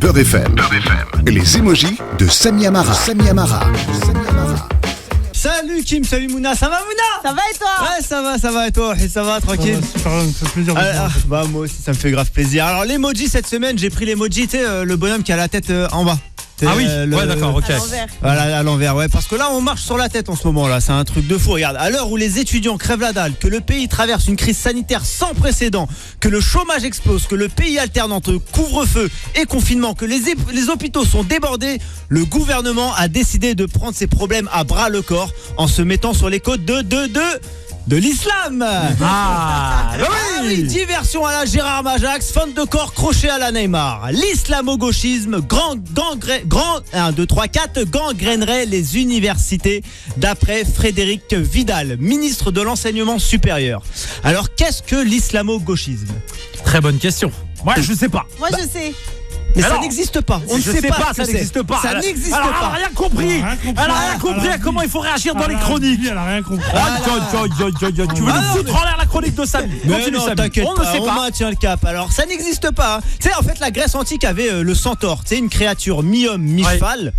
Beurre FM. Les émojis de Sami Amara. Salut Kim, salut Mouna, ça va Mouna? Ça va et toi? Ouais, ça va et toi? Et ça va, tranquille? Ça me fait plaisir de voir. Bah moi aussi ça me fait grave plaisir. Alors l'emoji cette semaine, j'ai pris l'emoji, tu sais, le bonhomme qui a la tête en bas. Ah oui, ouais d'accord, ok. À l'envers. Voilà, à l'envers, ouais, parce que là on marche sur la tête en ce moment là, c'est un truc de fou. Regarde, à l'heure où les étudiants crèvent la dalle, que le pays traverse une crise sanitaire sans précédent, que le chômage explose, que le pays alterne entre couvre-feu et confinement, que les hôpitaux sont débordés, le gouvernement a décidé de prendre ses problèmes à bras le corps en se mettant sur les côtes de l'islam. Ah Oui, diversion à la Gérard Majax, fin de corps crochet à la Neymar. L'islamo-gauchisme gangrènerait les universités d'après Frédéric Vidal, ministre de l'enseignement supérieur. Alors qu'est-ce que l'islamo-gauchisme? Très bonne question. Moi je sais pas. Moi je sais. Mais Alors, ça n'existe pas. On ne je sait sais pas, pas, ce que ça n'existe pas. Ça n'existe Alors, pas. elle a rien compris. Elle a rien compris à comment il faut réagir dans les chroniques. Ah, Tu veux nous foutre en l'air la chronique de Samy? Mais Continue, non, Samy. t'inquiète On ne pas, sait on pas. maintient le cap. Alors, ça n'existe pas. Tu sais, en fait, la Grèce antique avait le centaure. Tu sais, une créature mi-homme, mi-cheval.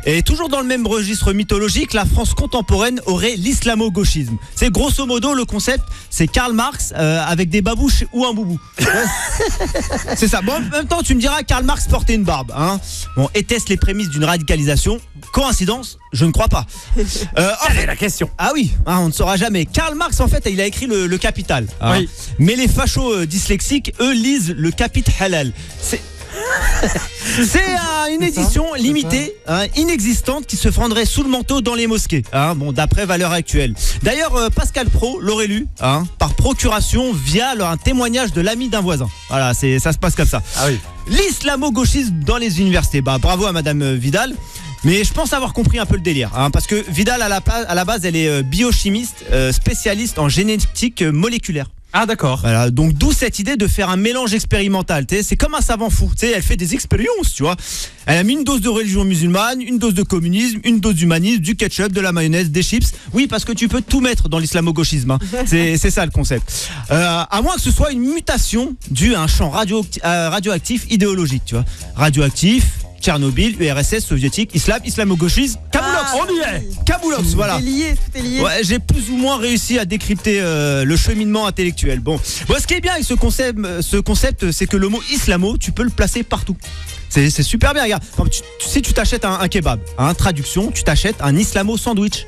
Et toujours dans le même registre mythologique, la France contemporaine aurait l'islamo-gauchisme. C'est grosso modo le concept, c'est Karl Marx avec des babouches ou un boubou. C'est ça. Bon, en même temps, tu me diras, Karl Marx portait une barbe. Hein. Bon, était-ce les prémices d'une radicalisation? Coïncidence? Je ne crois pas. Quelle est la question? Ah oui, hein, on ne saura jamais. Karl Marx, en fait, il a écrit le Capital. Hein. Oui. Mais les fachos dyslexiques, eux, lisent le Capit Halal. C'est une édition limitée, hein, inexistante, qui se vendrait sous le manteau dans les mosquées, hein, bon, d'après valeur actuelle. D'ailleurs, Pascal Pro l'aurait lu, hein, par procuration via un témoignage de l'ami d'un voisin. Voilà, ça se passe comme ça. Ah oui. L'islamo-gauchisme dans les universités. Bah, bravo à Madame Vidal. Mais je pense avoir compris un peu le délire, hein, parce que Vidal, à la base, elle est biochimiste, spécialiste en génétique moléculaire. Ah d'accord. Voilà, donc d'où cette idée de faire un mélange expérimental. C'est comme un savant fou. Elle fait des expériences, tu vois. Elle a mis une dose de religion musulmane, une dose de communisme, une dose d'humanisme, du ketchup, de la mayonnaise, des chips. Oui, parce que tu peux tout mettre dans l'islamo-gauchisme. Hein. C'est ça le concept. À moins que ce soit une mutation due à un champ radioactif idéologique, tu vois. Radioactif, Tchernobyl, URSS, soviétique, islam, islamo-gauchisme, Kaboulox. Ah, On y est. Kaboulox, voilà. Tout est lié. Ouais, j'ai plus ou moins réussi à décrypter le cheminement intellectuel. Bon, ce qui est bien avec ce concept, c'est que le mot islamo, tu peux le placer partout. C'est super bien, regarde. Si tu t'achètes un kebab, hein, traduction, tu t'achètes un islamo sandwich.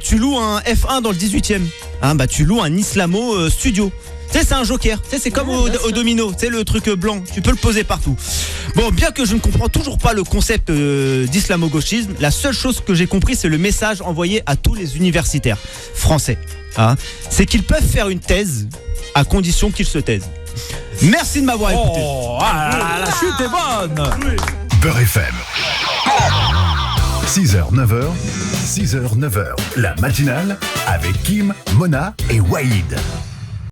Tu loues un F1 dans le 18e. Hein, bah, tu loues un islamo studio. Tu sais, c'est un joker. Tu sais, c'est comme au domino. Tu sais, le truc blanc. Tu peux le poser partout. Bon, bien que je ne comprends toujours pas le concept d'islamo-gauchisme, la seule chose que j'ai compris, c'est le message envoyé à tous les universitaires français. Hein, c'est qu'ils peuvent faire une thèse à condition qu'ils se taisent. Merci de m'avoir écouté. Oh, la chute est bonne. Beurre FM. 6h, 9h, 6h, 9h. La matinale avec Kim, Mona et Waïd.